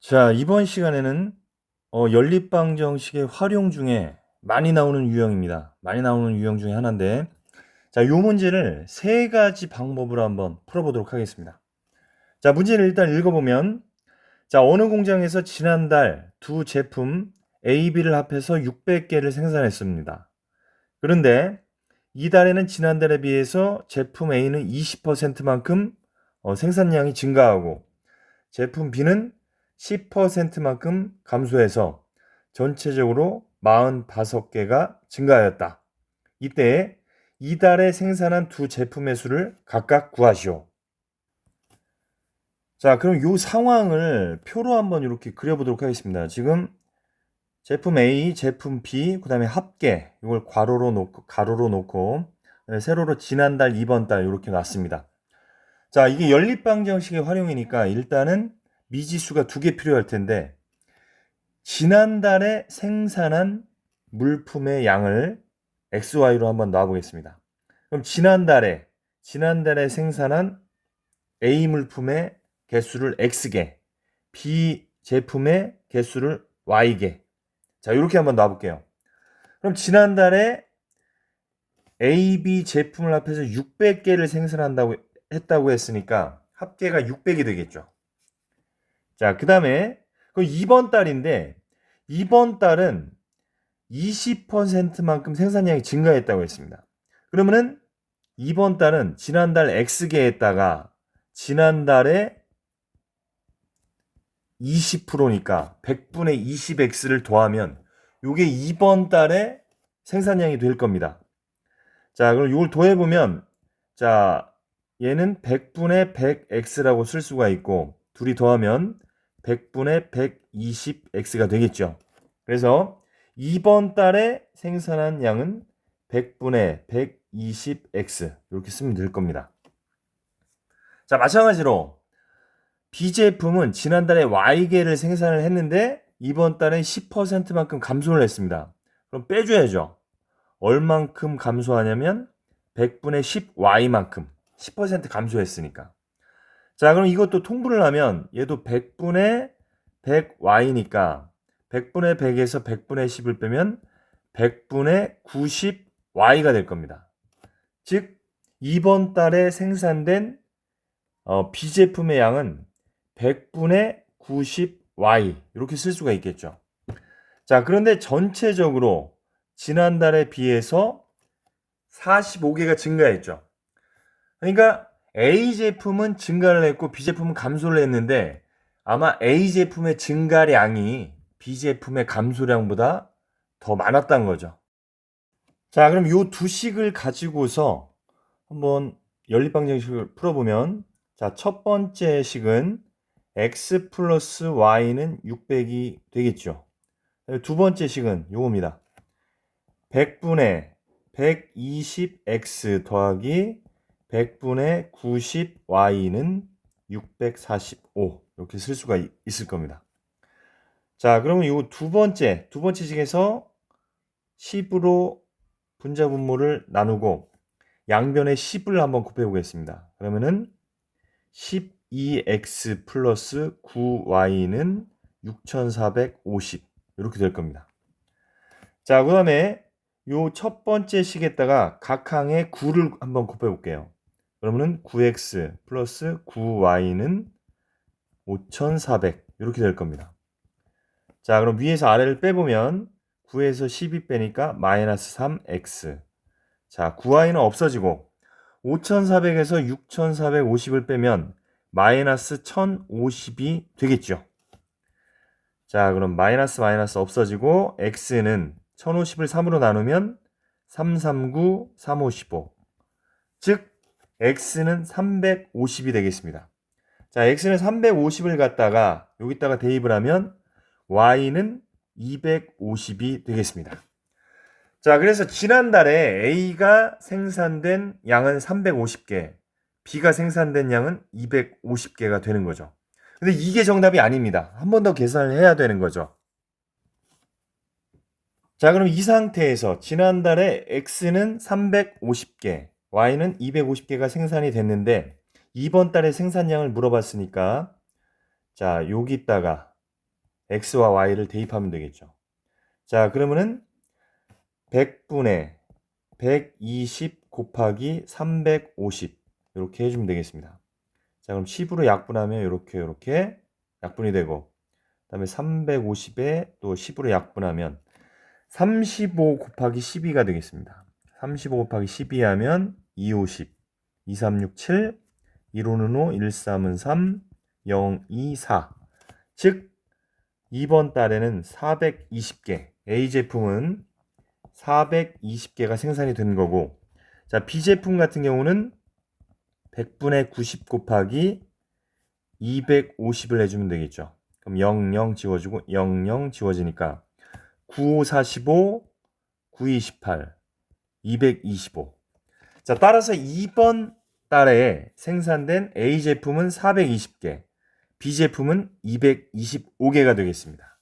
자, 이번 시간에는 연립방정식의 활용 중에 많이 나오는 유형입니다. 많이 나오는 유형 중에 하나인데, 자, 요 문제를 세 가지 방법으로 한번 풀어보도록 하겠습니다. 자, 문제를 일단 읽어보면, 자, 어느 공장에서 지난달 두 제품 A, B를 합해서 600개를 생산했습니다. 그런데 이달에는 지난달에 비해서 제품 A는 20%만큼 생산량이 증가하고, 제품 B는 10%만큼 감소해서 전체적으로 45개가 증가하였다. 이때 이달에 생산한 두 제품의 수를 각각 구하시오. 자, 그럼 이 상황을 표로 한번 이렇게 그려보도록 하겠습니다. 지금 제품 A, 제품 B, 그 다음에 합계, 이걸 가로로 놓고, 세로로 지난달, 이번 달 이렇게 놨습니다. 자, 이게 연립방정식의 활용이니까 일단은 미지수가 두 개 필요할 텐데, 지난달에 생산한 물품의 양을 XY로 한번 놔보겠습니다. 그럼 지난달에 생산한 A 물품의 개수를 X개, B 제품의 개수를 Y개. 자, 이렇게 한번 놔볼게요. 그럼 지난달에 A, B 제품을 합해서 600개를 생산한다고 했다고 했으니까 합계가 600이 되겠죠. 자, 그 다음에 이번 달인데 이번 달은 20%만큼 생산량이 증가했다고 했습니다. 그러면은 이번 달은 지난달 X개에다가 지난달에 20%니까 100분의 20X를 더하면 이게 이번 달에 생산량이 될 겁니다. 자, 그럼 이걸 더해보면, 자, 얘는 100분의 100X라고 쓸 수가 있고, 둘이 더하면 100분의 120X가 되겠죠. 그래서 이번 달에 생산한 양은 100분의 120X. 이렇게 쓰면 될 겁니다. 자, 마찬가지로 B 제품은 지난달에 Y개를 생산을 했는데, 이번 달에 10%만큼 감소를 했습니다. 그럼 빼줘야죠. 얼만큼 감소하냐면 100분의 10y만큼 10% 감소했으니까. 자, 그럼 이것도 통분을 하면 얘도 100분의 100y니까 100분의 100에서 100분의 10을 빼면 100분의 90y가 될 겁니다. 즉 이번 달에 생산된 B제품의 양은 100분의 90y 이렇게 쓸 수가 있겠죠. 자, 그런데 전체적으로 지난달에 비해서 45개가 증가했죠. 그러니까 A 제품은 증가를 했고 B 제품은 감소를 했는데 아마 A 제품의 증가량이 B 제품의 감소량보다 더 많았다는 거죠. 자, 그럼 이 두 식을 가지고서 한번 연립방정식을 풀어보면, 자, 첫 번째 식은 x 플러스 y는 600이 되겠죠. 두 번째 식은 요겁니다. 100분의 120x 더하기 100분의 90y는 645 이렇게 쓸 수가 있을 겁니다. 자, 그러면 이 두 번째 식에서 10으로 분자 분모를 나누고 양변에 10을 한번 곱해 보겠습니다. 그러면은 12x 플러스 9y는 6450 이렇게 될 겁니다. 자, 그 다음에 요 첫 번째 식에다가 각 항에 9를 한번 곱해 볼게요. 그러면은 9x 플러스 9y는 5400 이렇게 될 겁니다. 자, 그럼 위에서 아래를 빼보면 9에서 12 빼니까 마이너스 3x. 자, 9y는 없어지고 5400에서 6450을 빼면 마이너스 1050이 되겠죠. 자, 그럼 마이너스 없어지고 x는 1050을 3으로 나누면 339, 355. 즉 x는 350이 되겠습니다. 자, x는 350을 갖다가 여기다가 대입을 하면 y는 250이 되겠습니다. 자, 그래서 지난달에 A가 생산된 양은 350개, B가 생산된 양은 250개가 되는 거죠. 근데 이게 정답이 아닙니다. 한 번 더 계산을 해야 되는 거죠. 자, 그럼 이 상태에서 지난달에 X는 350개, Y는 250개가 생산이 됐는데 이번 달에 생산량을 물어봤으니까 자, 여기다가 x와 y를 대입하면 되겠죠. 자, 그러면은 100분의 120 곱하기 350 이렇게 해주면 되겠습니다. 자, 그럼 10으로 약분하면 이렇게 약분이 되고, 그 다음에 350에 또 10으로 약분하면 35 곱하기 12가 되겠습니다. 35 곱하기 12 하면 2, 50, 2, 3, 6, 7, 1호는 5, 1, 3은 3, 0, 2, 4. 즉, 이번 달에는 420개, A 제품은 420개가 생산이 된 거고, 자, B 제품 같은 경우는 100분의 90 곱하기 250을 해주면 되겠죠. 그럼 00 지워지고 00 지워지니까 95, 45, 92, 18, 225. 자, 따라서 이번 달에 생산된 A 제품은 420개, B 제품은 225개가 되겠습니다.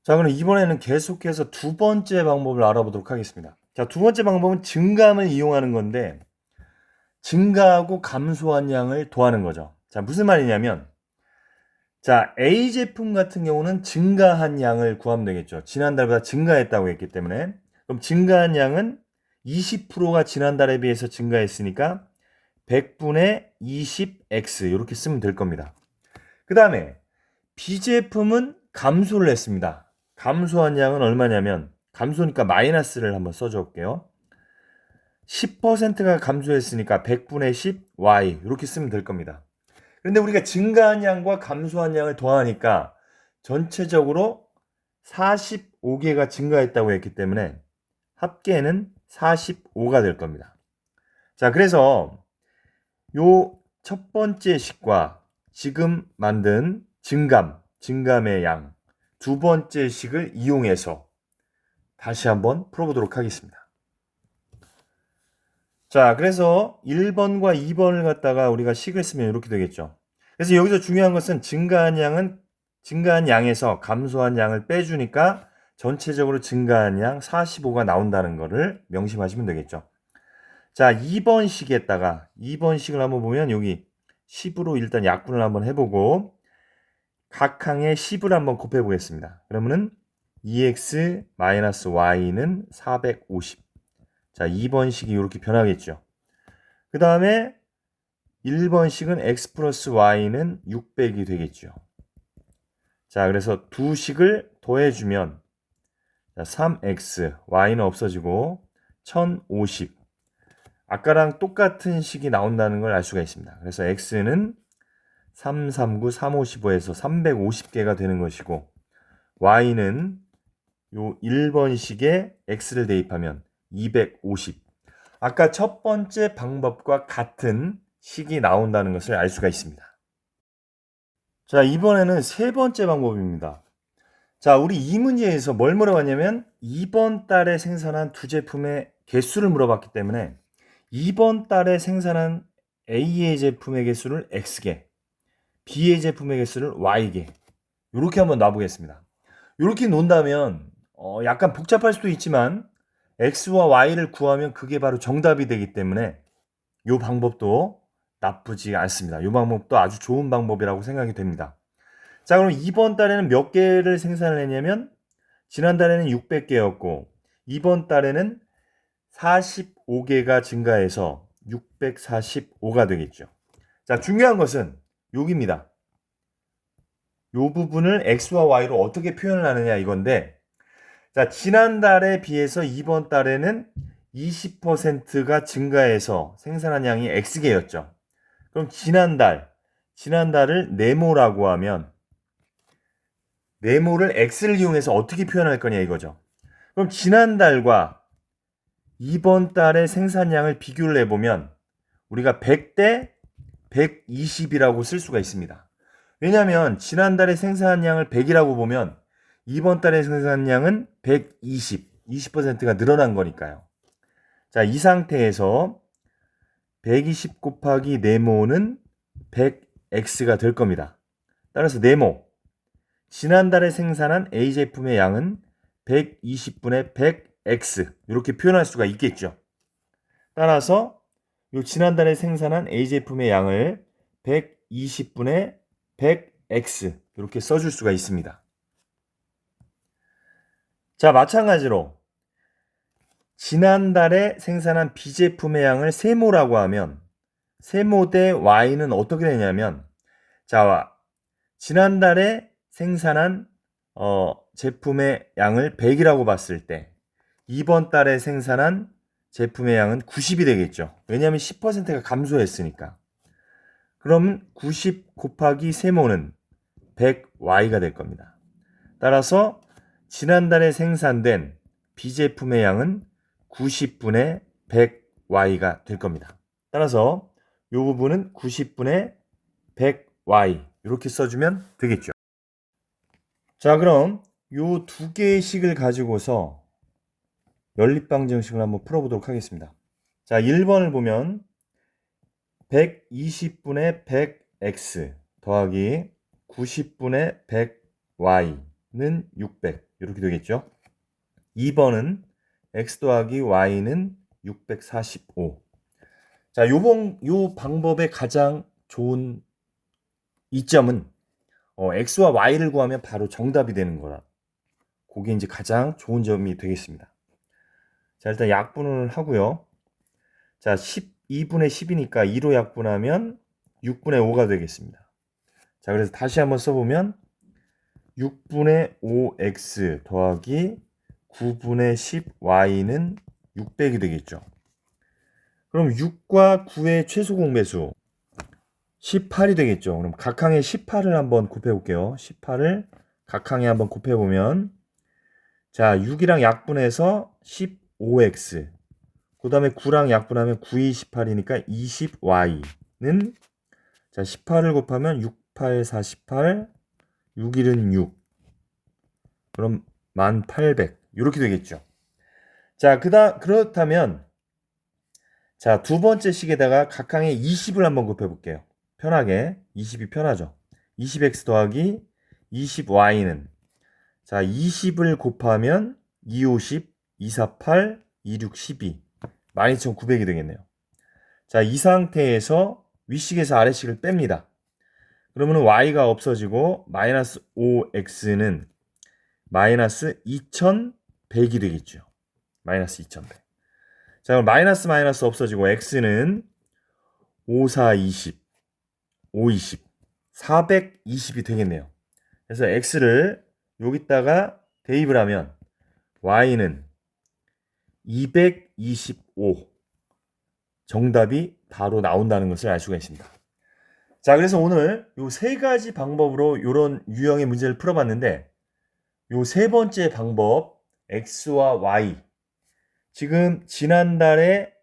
자, 그럼 이번에는 계속해서 두 번째 방법을 알아보도록 하겠습니다. 자, 두 번째 방법은 증감을 이용하는 건데, 증가하고 감소한 양을 더하는 거죠. 자, 무슨 말이냐면, 자, A 제품 같은 경우는 증가한 양을 구하면 되겠죠. 지난달보다 증가했다고 했기 때문에. 그럼 증가한 양은 20%가 지난달에 비해서 증가했으니까 100분의 20x 이렇게 쓰면 될 겁니다. 그 다음에 B 제품은 감소를 했습니다. 감소한 양은 얼마냐면, 감소니까 마이너스를 한번 써줘 볼게요. 10%가 감소했으니까 100분의 10 y 이렇게 쓰면 될 겁니다. 그런데 우리가 증가한 양과 감소한 양을 더하니까 전체적으로 45개가 증가했다고 했기 때문에 합계는 45가 될 겁니다. 자, 그래서 요 첫 번째 식과 지금 만든 증감의 양, 두 번째 식을 이용해서 다시 한번 풀어보도록 하겠습니다. 자, 그래서 1번과 2번을 갖다가 우리가 식을 쓰면 이렇게 되겠죠. 그래서 여기서 중요한 것은 증가한 양에서 감소한 양을 빼주니까 전체적으로 증가한 양 45가 나온다는 것을 명심하시면 되겠죠. 자, 2번 식을 한번 보면 여기 10으로 일단 약분을 한번 해보고 각 항에 10을 한번 곱해 보겠습니다. 그러면은 2x-y는 450. 자, 2번 식이 이렇게 변하겠죠. 그 다음에 1번 식은 x 플러스 y는 600이 되겠죠. 자, 그래서 두 식을 더해주면 3x, y는 없어지고 1050. 아까랑 똑같은 식이 나온다는 걸 알 수가 있습니다. 그래서 x는 339, 355에서 350개가 되는 것이고, y는 요 1번식에 x를 대입하면 250. 아까 첫 번째 방법과 같은 식이 나온다는 것을 알 수가 있습니다. 자, 이번에는 세 번째 방법입니다. 자, 우리 이 문제에서 뭘 물어봤냐면 이번 달에 생산한 두 제품의 개수를 물어봤기 때문에 이번 달에 생산한 A의 제품의 개수를 X개, B의 제품의 개수를 Y개 이렇게 한번 놔보겠습니다. 이렇게 놓는다면 약간 복잡할 수도 있지만 X와 Y를 구하면 그게 바로 정답이 되기 때문에 이 방법도 나쁘지 않습니다. 이 방법도 아주 좋은 방법이라고 생각이 됩니다. 자, 그럼 이번 달에는 몇 개를 생산을 했냐면 지난달에는 600개였고 이번 달에는 45개가 증가해서 645가 되겠죠. 자, 중요한 것은 여기입니다. 이 부분을 x와 y로 어떻게 표현을 하느냐 이건데, 자, 지난달에 비해서 이번 달에는 20%가 증가해서 생산한 양이 x개였죠. 그럼 지난달을 네모라고 하면 네모를 x를 이용해서 어떻게 표현할 거냐 이거죠. 그럼 지난달과 이번 달의 생산량을 비교를 해보면 우리가 100대 120이라고 쓸 수가 있습니다. 왜냐하면 지난달의 생산량을 100이라고 보면 이번 달의 생산량은 120, 20%가 늘어난 거니까요. 자, 이 상태에서 120 곱하기 네모는 100x가 될 겁니다. 따라서 네모, 지난달에 생산한 A 제품의 양은 120분의 100x 이렇게 표현할 수가 있겠죠. 따라서 이 지난달에 생산한 A 제품의 양을 120분의 X 이렇게 써줄 수가 있습니다. 자, 마찬가지로 지난달에 생산한 B제품의 양을 세모라고 하면 세모 대 Y는 어떻게 되냐면, 자, 지난달에 생산한 제품의 양을 100이라고 봤을 때 이번 달에 생산한 제품의 양은 90이 되겠죠. 왜냐하면 10%가 감소했으니까. 그럼 90 곱하기 세모는 100Y가 될 겁니다. 따라서 지난달에 생산된 B제품의 양은 90분의 100Y가 될 겁니다. 따라서 이 부분은 90분의 100Y 이렇게 써주면 되겠죠. 자, 그럼 이 두 개의 식을 가지고서 연립방정식을 한번 풀어보도록 하겠습니다. 자, 1번을 보면 120분의 100X 더하기 90분의 100Y는 600 이렇게 되겠죠. 2번은 X 더하기 Y는 645. 자, 요 방법의 가장 좋은 이점은 X와 Y를 구하면 바로 정답이 되는 거라. 그게 이제 가장 좋은 점이 되겠습니다. 자, 일단 약분을 하고요. 자, 12분의 10이니까 2로 약분하면 6분의 5가 되겠습니다. 자, 그래서 다시 한번 써보면 6분의 5x 더하기 9분의 10y는 600이 되겠죠. 그럼 6과 9의 최소 공배수 18이 되겠죠. 그럼 각항의 18을 한번 곱해볼게요. 18을 각항에 한번 곱해보면, 자, 6이랑 약분해서 15x, 그 다음에 9랑 약분하면 9이 18이니까 20y는, 자, 18을 곱하면 6, 8, 48, 6일은 6, 그럼 1800 이렇게 되겠죠. 자, 그렇다면, 자, 두 번째 식에다가 각항에 20을 한번 곱해볼게요. 편하게. 20이 편하죠. 20x 더하기 20y는, 자, 20을 곱하면 250, 248, 26, 12, 12,900이 되겠네요. 자, 이 상태에서 윗식에서 아래식을 뺍니다. 그러면 y가 없어지고 마이너스 5x는 마이너스 2100이 되겠죠. 마이너스 2100. 자, 그럼 마이너스 없어지고 x는 5, 4, 20, 5, 20, 420이 되겠네요. 그래서 x를 여기다가 대입을 하면 y는 225 정답이 바로 나온다는 것을 알 수가 있습니다. 자, 그래서 오늘 요 세 가지 방법으로 이런 유형의 문제를 풀어봤는데, 요 세 번째 방법 x와 y, 지금 지난달에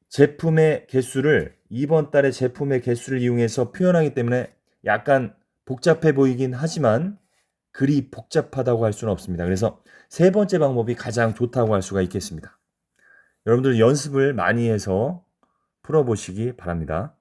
제품의 개수를 이번 달에 제품의 개수를 이용해서 표현하기 때문에 약간 복잡해 보이긴 하지만 그리 복잡하다고 할 수는 없습니다. 그래서 세 번째 방법이 가장 좋다고 할 수가 있겠습니다. 여러분들 연습을 많이 해서 풀어보시기 바랍니다.